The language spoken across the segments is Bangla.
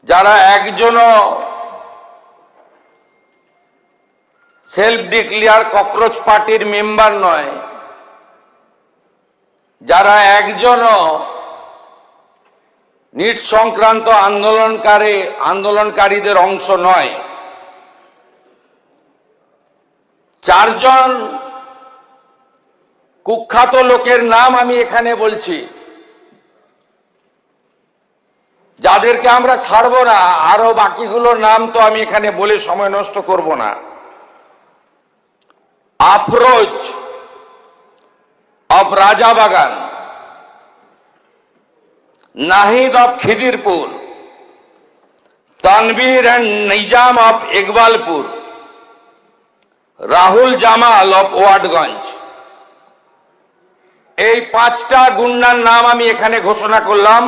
যারা একজনও সেলফ ডিক্লেয়ার ককরোচ পার্টির মেম্বার নয়, যারা একজনও নিট সংক্রান্ত আন্দোলনকারীদের অংশ নয়, 4 জন কুখ্যাত লোকের নাম আমি এখানে বলছি, যাদেরকে আমরা ছাড়বো না। আরো বাকিগুলোর নাম তো আমি এখানে বলে সময় নষ্ট করব না। Afroz of Rajabagan, Nahid of Khidirpur, Tanvir and Nizam of Ekbalpur, Rahul Jamal of Watgunge. এই 5টা গুন্ডার নাম আমি এখানে ঘোষণা করলাম।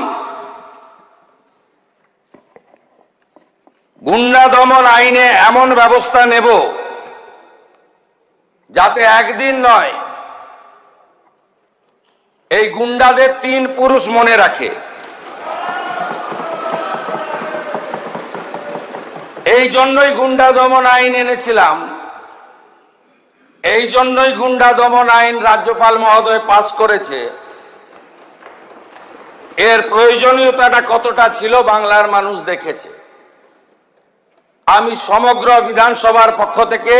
গুন্ডা দমন আইনে এমন ব্যবস্থা নেব যাতে একদিন নয়, এই গুন্ডাদের 3 পুরুষ মনে রাখে। এই জন্যই গুন্ডা দমন আইন এনেছিলাম, এই জন্যই গুন্ডা দমন আইন রাজ্যপাল মহোদয় পাস করেছে। এর প্রয়োজনীয়তাটা কতটা ছিল বাংলার মানুষ দেখেছে। আমি সমগ্র বিধানসভার পক্ষ থেকে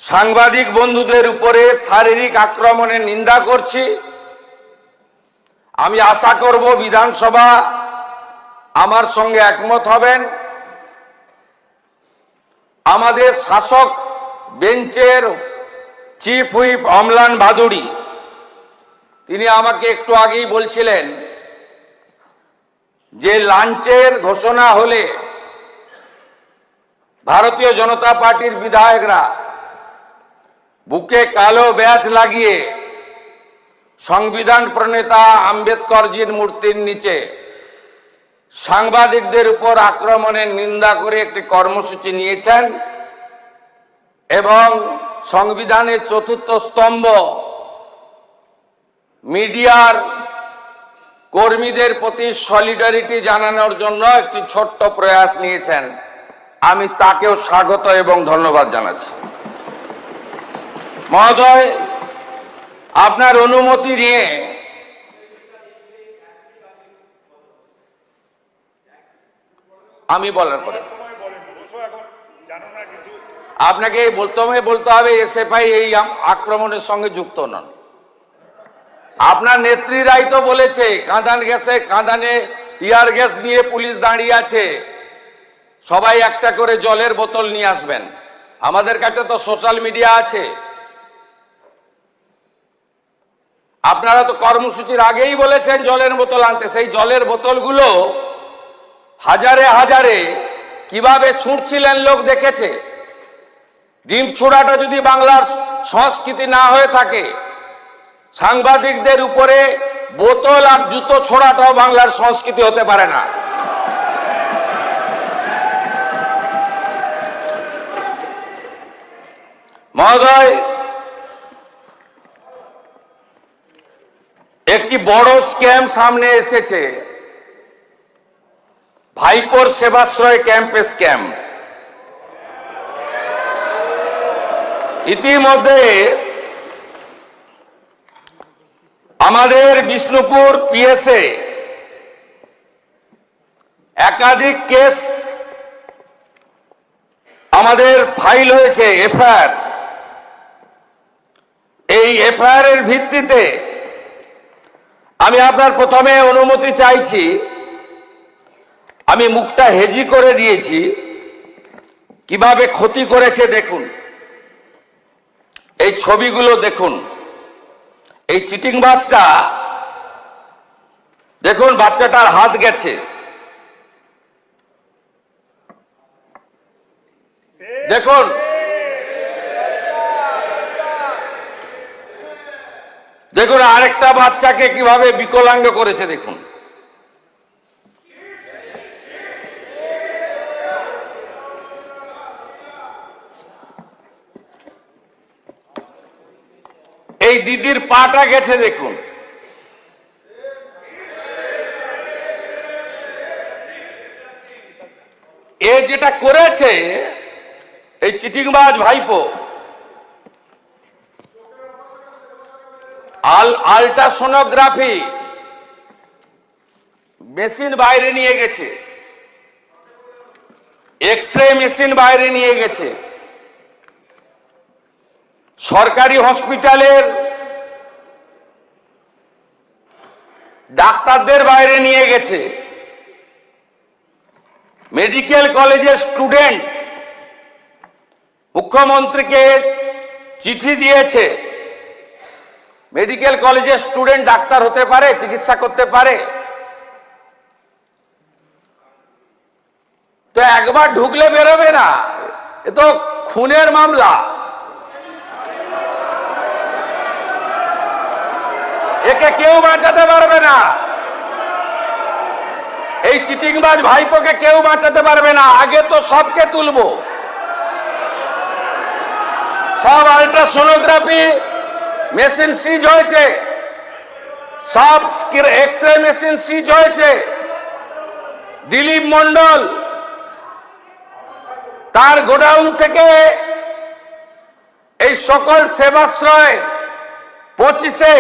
সাংবাদিক বন্ধুদের উপরে শারীরিক আক্রমণের নিন্দা করছি। আমি আশা করব বিধানসভা আমার সঙ্গে একমত হবেন। আমাদের শাসক বেঞ্চের চিফ হুইপ অম্লান ভাদুড়ী, তিনি আমাকে একটু আগেই বলছিলেন যে লাঞ্চের ঘোষণা হলে ভারতীয় জনতা পার্টির বিধায়করা বুকে কালো ব্যাজ লাগিয়ে সংবিধান প্রণেতা আম্বেদকরজির মূর্তির নিচে সাংবাদিকদের উপর আক্রমণের নিন্দা করে একটি কর্মসূচি নিয়েছেন এবং সংবিধানের 4র্থ স্তম্ভ মিডিয়ার কর্মীদের প্রতি সলিডারিটি জানানোর জন্য একটি ছোট্ট প্রয়াস নিয়েছেন। আমি তাকেও স্বাগত এবং ধন্যবাদ জানাচ্ছি। মহোদয়, আপনার অনুমতি নিয়ে আমি বলার পরে আপনাকে বলতে হবে এসএফআই এই আক্রমণের সঙ্গে যুক্ত নন। আপনার নেত্রীরাই তো বলেছে কাঁদানে টিয়ার গ্যাস নিয়ে পুলিশ দাঁড়িয়ে আছে, সবাই একটা করে জলের বোতল নিয়ে আসবেন। আমাদের কাছে তো সোশ্যাল মিডিয়া আছে। আপনারা তো কর্মসূচির আগেই বলেছেন জলের বোতল আনতে। সেই জলের বোতলগুলো হাজারে হাজারে কিভাবে ছুঁড়ছিলেন লোক দেখেছে। ডিম ছোড়াটা যদি বাংলার সংস্কৃতি না হয়ে থাকে, সাংবাদিকদের উপরে বোতল আর জুতো ছোড়াটাও বাংলার সংস্কৃতি হতে পারে না। মহোদয়, একটি বড় স্ক্যাম সামনে এসেছে, ভাইপোর সেবাশ্রয় ক্যাম্পে স্ক্যাম। ইতিমধ্যে আমাদের বিষ্ণুপুর পিএসএ একাধিক কেস আমাদের ফাইল হয়েছে, এফআইআর। এই এফআইআর এর ভিত্তিতে আমি আপনার প্রথমে অনুমতি চাইছি। আমি মুখটা হেজি করে দিয়েছি, কিভাবে ক্ষতি করেছে দেখুন। এই ছবিগুলো দেখুন। এই চিটিংবাজটা দেখুন, বাচ্চাটার হাত গেছে। দেখুন, দেখুন আরেকটা বাচ্চাকে কিভাবে বিকলাঙ্গ করেছে দেখুন। এই দিদির পাটা গেছে দেখুন। এ যেটা করেছে এই চিটিংবাজ ভাইপো, আল্ট্রাসোনোগ্রাফি মেশিন বাইরে নিয়ে গেছে, এক্সরে মেশিন বাইরে নিয়ে গেছে, সরকারি হসপিটালের ডাক্তারদের বাইরে নিয়ে গেছে, মেডিকেল কলেজের স্টুডেন্ট মুখ্যমন্ত্রীকে চিঠি দিয়েছে। মেডিকেল কলেজের স্টুডেন্ট ডাক্তার হতে পারে, চিকিৎসা করতে পারে? তো একবার ঢুকলে বেরোবে না, এ তো খুনের মামলা। একে কেউ বাঁচাতে পারবে না, এই চিটিংবাজ ভাইপোকে কেউ বাঁচাতে পারবে না। আগে তো সবকে তুলবো, সব আল্ট্রাসোনোগ্রাফি মেশিন সিজ হয়েছে, সব এক্সরে মেশিন সিজ হয়েছে। দিলীপ মন্ডল তার গোডাউন থেকে এই সকল সেবাশ্রয় 25-এ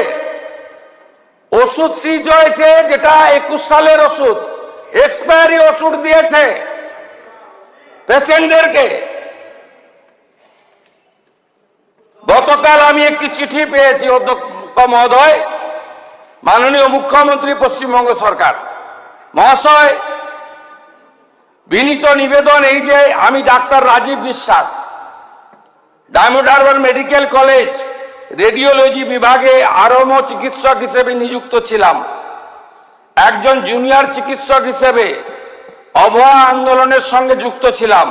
ওষুধ সিজ হয়েছে, যেটা 21 সালের ওষুধ, এক্সপায়ারি ওষুধ দিয়েছে পেশেন্টদেরকে। গতকাল আমি একটি চিঠি পেয়েছি অধ্যক্ষ মহোদয়, মাননীয় মুখ্যমন্ত্রী পশ্চিমবঙ্গ সরকার মহাশয়, বিনীত নিবেদন এই যে আমি ডাক্তার রাজীব বিশ্বাস diamond Harbour medical college radiology বিভাগে আরম্ভ চিকিৎসক হিসেবে নিযুক্ত ছিলাম। একজন জুনিয়র চিকিৎসক হিসেবে অভয়া আন্দোলনের সঙ্গে যুক্ত ছিলাম।